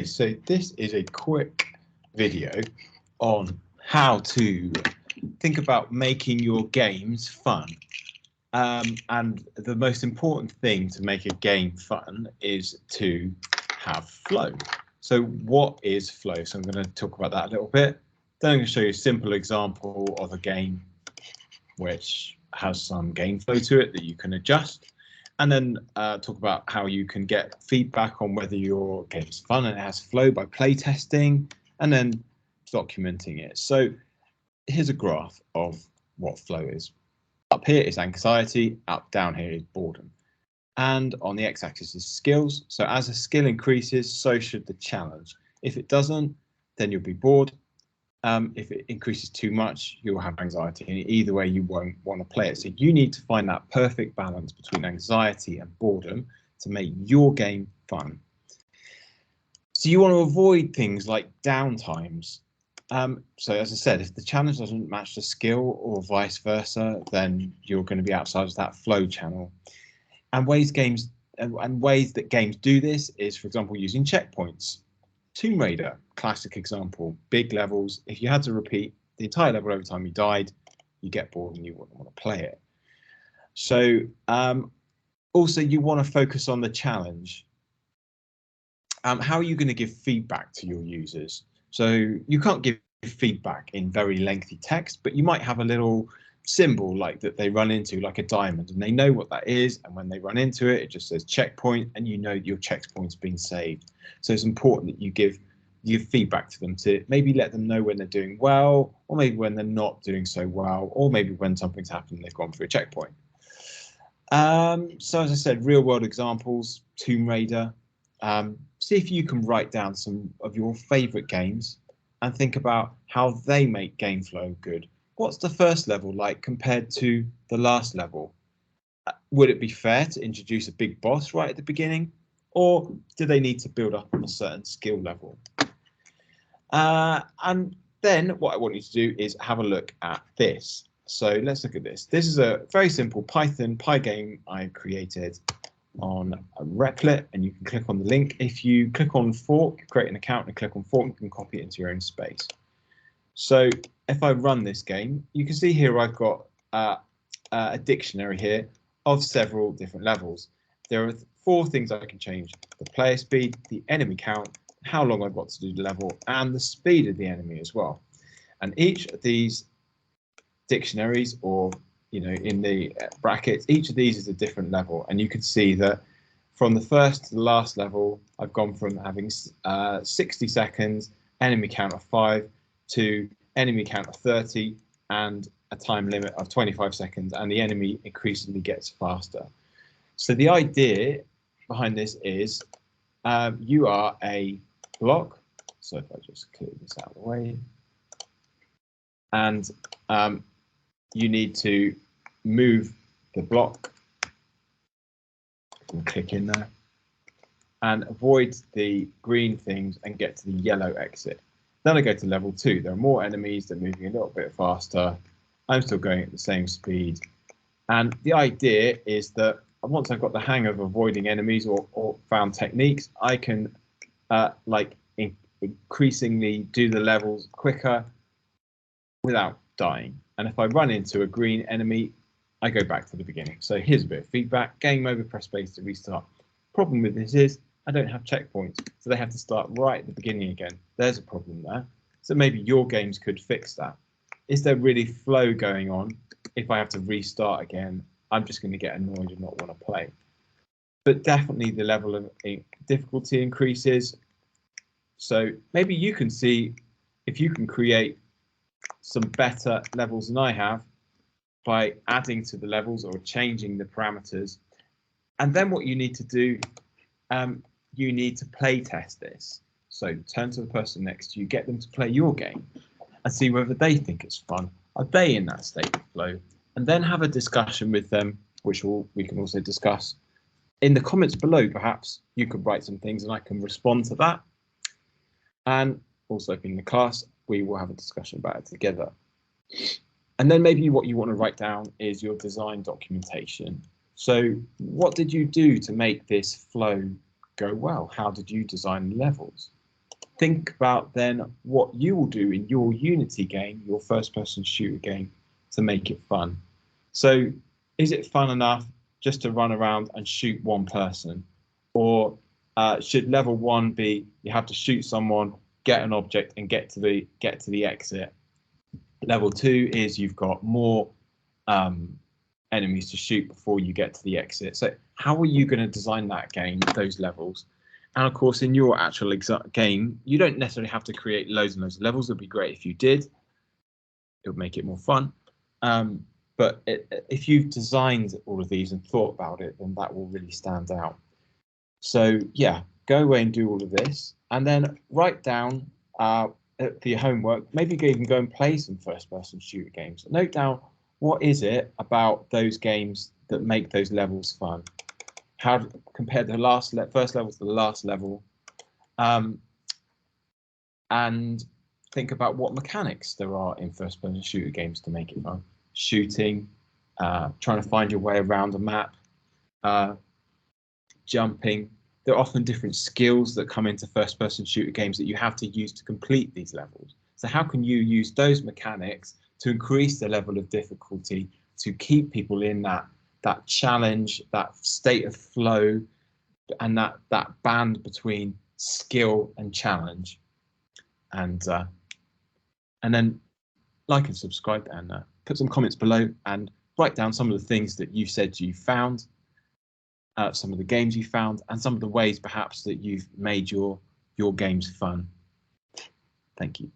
So this is a quick video on how to think about making your games fun. And the most important thing to make a game fun is to have flow. So what is flow? So I'm going to talk about that a little bit. Then I'm going to show you a simple example of a game which has some game flow to it that you can adjust. And then talk about how you can get feedback on whether your game is fun and it has flow by playtesting, and then documenting it. So here's a graph of what flow is. Up here is anxiety, down here is boredom. And on the x-axis is skills. So as a skill increases, so should the challenge. If it doesn't, then you'll be bored. If it increases too much, you'll have anxiety, and either way you won't want to play it. So you need to find that perfect balance between anxiety and boredom to make your game fun. So you want to avoid things like downtimes. So as I said, if the challenge doesn't match the skill or vice versa, then you're going to be outside of that flow channel. And ways that games do this is, for example, using checkpoints. Tomb Raider, classic example, big levels. If you had to repeat the entire level every time you died, you get bored and you wouldn't want to play it. So also you want to focus on the challenge. How are you going to give feedback to your users? So you can't give feedback in very lengthy text, but you might have a little symbol like that they run into, like a diamond, and they know what that is, and when they run into it, it just says checkpoint, and you know your checkpoint's been saved. So it's important that you give feedback to them, to maybe let them know when they're doing well, or maybe when they're not doing so well, or maybe when something's happened and they've gone through a checkpoint. So as I said, real world examples, Tomb Raider. See if you can write down some of your favorite games and think about how they make game flow good. What's the first level like compared to the last level? Would it be fair to introduce a big boss right at the beginning, or do they need to build up on a certain skill level? And then what I want you to do is have a look at this. So let's look at this. This is a very simple Python Pygame I created on a Replit, and you can click on the link. If you click on fork, create an account and click on fork, you can copy it into your own space. So if I run this game, you can see here I've got a dictionary here of several different levels. There are 4 things I can change: the player speed, the enemy count, how long I've got to do the level, and the speed of the enemy as well. And each of these dictionaries, or in the brackets, each of these is a different level, and you can see that from the first to the last level, I've gone from having 60 seconds, enemy count of 5, to enemy count of 30 and a time limit of 25 seconds, and the enemy increasingly gets faster. So the idea behind this is you are a block. So if I just clear this out of the way, and you need to move the block, and click in there, and avoid the green things and get to the yellow exit. Then I go to level 2. There are more enemies, they're moving a little bit faster. I'm still going at the same speed. And the idea is that once I've got the hang of avoiding enemies or found techniques, I can increasingly do the levels quicker without dying. And if I run into a green enemy, I go back to the beginning. So here's a bit of feedback. Game over, press space to restart. Problem with this is I don't have checkpoints, so they have to start right at the beginning again. There's a problem there. So maybe your games could fix that. Is there really flow going on? If I have to restart again, I'm just going to get annoyed and not want to play. But definitely the level of difficulty increases. So maybe you can see if you can create some better levels than I have by adding to the levels or changing the parameters. And then what you need to do, you need to play test this. So turn to the person next to you, get them to play your game and see whether they think it's fun. Are they in that state of flow? And then have a discussion with them, which we can also discuss in the comments below. Perhaps you could write some things and I can respond to that. And also in the class, we will have a discussion about it together. And then maybe what you want to write down is your design documentation. So what did you do to make this flow go well? How did you design levels? think about then what you will do in your Unity game, your first-person shooter game, to make it fun. So is it fun enough just to run around and shoot one person? Or should level 1 be you have to shoot someone, get an object, and get to the exit? Level 2 is you've got more enemies to shoot before you get to the exit. So how are you going to design that game, those levels? And of course, in your actual game, you don't necessarily have to create loads and loads of levels. It would be great if you did. It would make it more fun. But if you've designed all of these and thought about it, then that will really stand out. So yeah, go away and do all of this, and then write down the homework. Maybe you can go and play some first-person shooter games. Note down what is it about those games that make those levels fun. How to compare the first level to the last level, and think about what mechanics there are in first-person shooter games to make it fun. Shooting, trying to find your way around a map, jumping. There are often different skills that come into first-person shooter games that you have to use to complete these levels. So how can you use those mechanics to increase the level of difficulty, to keep people in that challenge, that state of flow, and that band between skill and challenge? And then like and subscribe, and put some comments below and write down some of the things that you said you found, some of the games you found, and some of the ways perhaps that you've made your games fun. Thank you.